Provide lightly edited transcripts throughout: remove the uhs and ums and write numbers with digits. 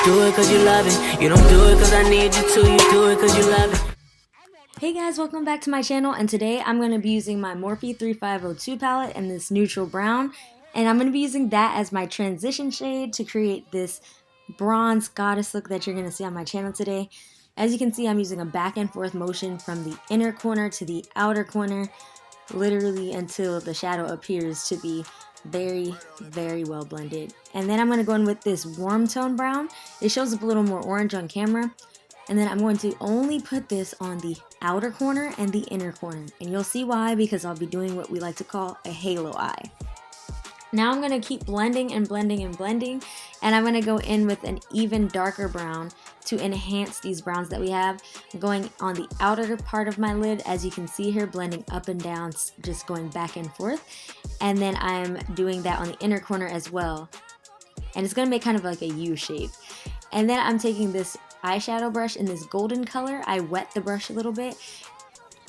do it cause you love it. You don't do it cause I need you to. You do it cause you love it. Hey guys, welcome back to my channel, and today I'm going to be using my Morphe 3502 palette in this neutral brown, and I'm going to be using that as my transition shade to create this bronze goddess look that you're going to see on my channel today. As you can see, I'm using a back and forth motion from the inner corner to the outer corner, literally until the shadow appears to be very, very well blended. And then I'm going to go in with this warm tone brown. It shows up a little more orange on camera. And then I'm going to only put this on the outer corner and the inner corner. And you'll see why, because I'll be doing what we like to call a halo eye. Now I'm going to keep blending and blending and blending. And I'm going to go in with an even darker brown to enhance these browns that we have. Going on the outer part of my lid, as you can see here, blending up and down, just going back and forth. And then I'm doing that on the inner corner as well. And it's going to make kind of like a U shape. And then I'm taking this eyeshadow brush in this golden color. I wet the brush a little bit.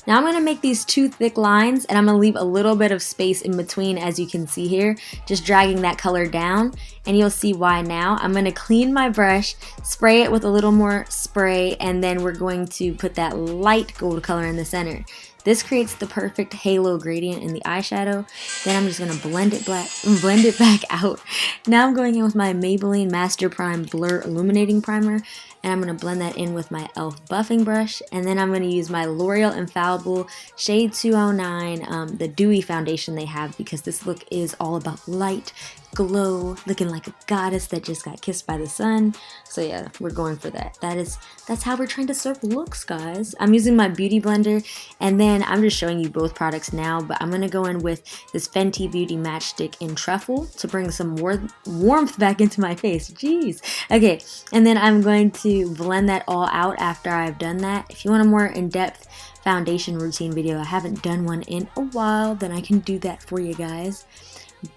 Now I'm going to make these two thick lines, and I'm going to leave a little bit of space in between, as you can see here, just dragging that color down, and you'll see why now. I'm going to clean my brush, spray it with a little more spray, and then we're going to put that light gold color in the center. This creates the perfect halo gradient in the eyeshadow. Then I'm just going to blend it back out. Now I'm going in with my Maybelline Master Prime Blur Illuminating Primer, and I'm going to blend that in with my e.l.f. buffing brush. And then I'm going to use my L'Oreal Infallible Shade 209, the Dewy foundation they have, because this look is all about light, glow, looking like a goddess that just got kissed by the sun. So yeah, we're going for that. That's how we're trying to serve looks, guys. I'm using my beauty blender, and then I'm just showing you both products now, but I'm going to go in with this Fenty Beauty Matchstick in Truffle to bring some warmth back into my face. Jeez. Okay, and then I'm going to blend that all out after I've done that. If you want a more in-depth foundation routine video, I haven't done one in a while, then I can do that for you guys.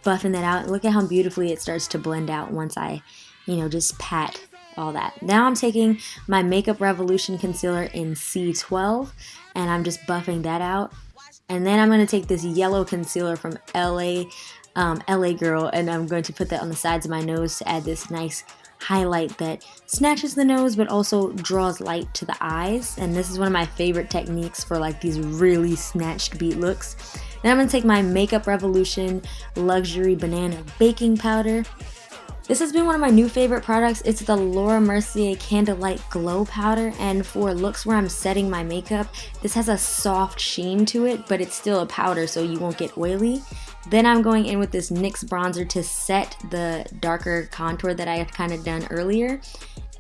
Buffing that out. Look at how beautifully it starts to blend out once I, just pat all that. Now I'm taking my Makeup Revolution concealer in C12, and I'm just buffing that out. And then I'm going to take this yellow concealer from LA Girl, and I'm going to put that on the sides of my nose to add this nice highlight that snatches the nose but also draws light to the eyes. And this is one of my favorite techniques for like these really snatched beat looks. Then I'm going to take my Makeup Revolution Luxury Banana Baking Powder. This has been one of my new favorite products. It's the Laura Mercier Candlelight Glow Powder, and for looks where I'm setting my makeup, this has a soft sheen to it, but it's still a powder so you won't get oily. Then I'm going in with this NYX bronzer to set the darker contour that I had kind of done earlier,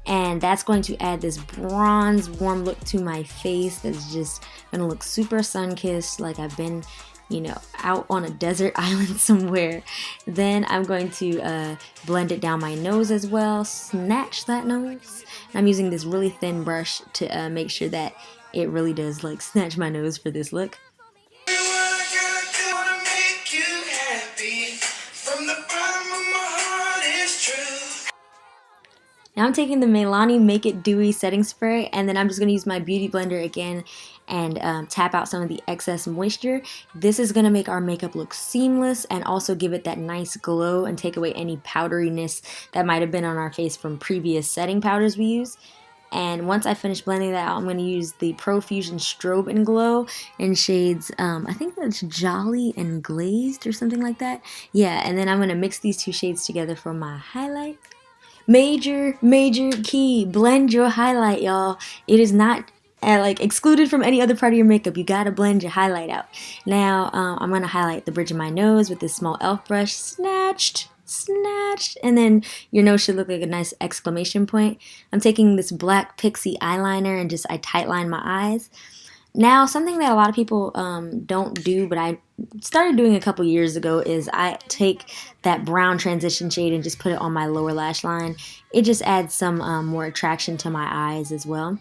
and that's going to add this bronze warm look to my face that's just going to look super sun-kissed, like I've been out on a desert island somewhere. Then I'm going to blend it down my nose as well, snatch that nose. I'm using this really thin brush to make sure that it really does like snatch my nose for this look. Now I'm taking the Milani Make It Dewy setting spray, and then I'm just going to use my beauty blender again and tap out some of the excess moisture. This is going to make our makeup look seamless and also give it that nice glow and take away any powderiness that might have been on our face from previous setting powders we use. And once I finish blending that out, I'm going to use the proFusion Strobe and Glow in shades, I think that's Jolly and Glazed or something like that. Yeah, and then I'm going to mix these two shades together for my highlight. Major key, blend your highlight, y'all. It is not excluded from any other part of your makeup. You gotta blend your highlight out. Now I'm gonna highlight the bridge of my nose with this small e.l.f. brush, snatched, and then your nose should look like a nice exclamation point. I'm taking this black pixie eyeliner and I tightline my eyes. Now, something that a lot of people don't do, but I started doing a couple years ago, is I take that brown transition shade and just put it on my lower lash line. It just adds some more attraction to my eyes as well.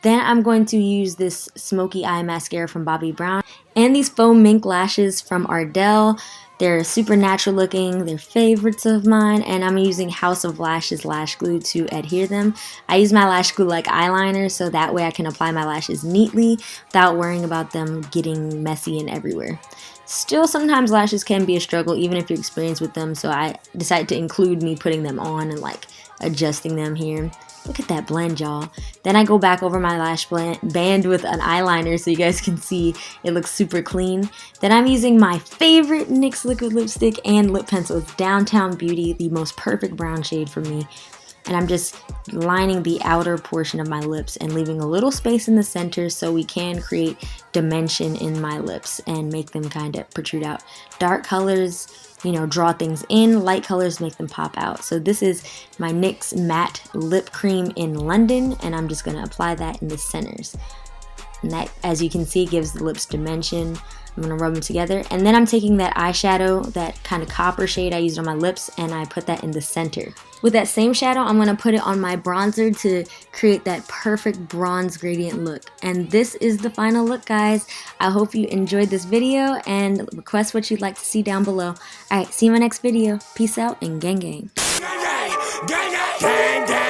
Then I'm going to use this smoky eye mascara from Bobbi Brown and these faux mink lashes from Ardell. They're super natural looking, they're favorites of mine, and I'm using House of Lashes lash glue to adhere them. I use my lash glue like eyeliner, so that way I can apply my lashes neatly without worrying about them getting messy and everywhere. Still, sometimes lashes can be a struggle even if you're experienced with them, so I decided to include me putting them on and adjusting them here. Look at that blend, y'all. Then I go back over my lash band with an eyeliner so you guys can see it looks super clean. Then I'm using my favorite NYX liquid lipstick and lip pencil. It's Downtown Beauty, the most perfect brown shade for me. And I'm just lining the outer portion of my lips and leaving a little space in the center so we can create dimension in my lips and make them kind of protrude out. Dark colors, you know, draw things in. Light colors make them pop out. So this is my NYX Matte Lip Cream in London, and I'm just going to apply that in the centers. And that, as you can see, gives the lips dimension. I'm going to rub them together. And then I'm taking that eyeshadow, that kind of copper shade I used on my lips, and I put that in the center. With that same shadow, I'm going to put it on my bronzer to create that perfect bronze gradient look. And this is the final look, guys. I hope you enjoyed this video, and request what you'd like to see down below. Alright, see you in my next video. Peace out and gang gang. Gang, gang, gang, gang, gang.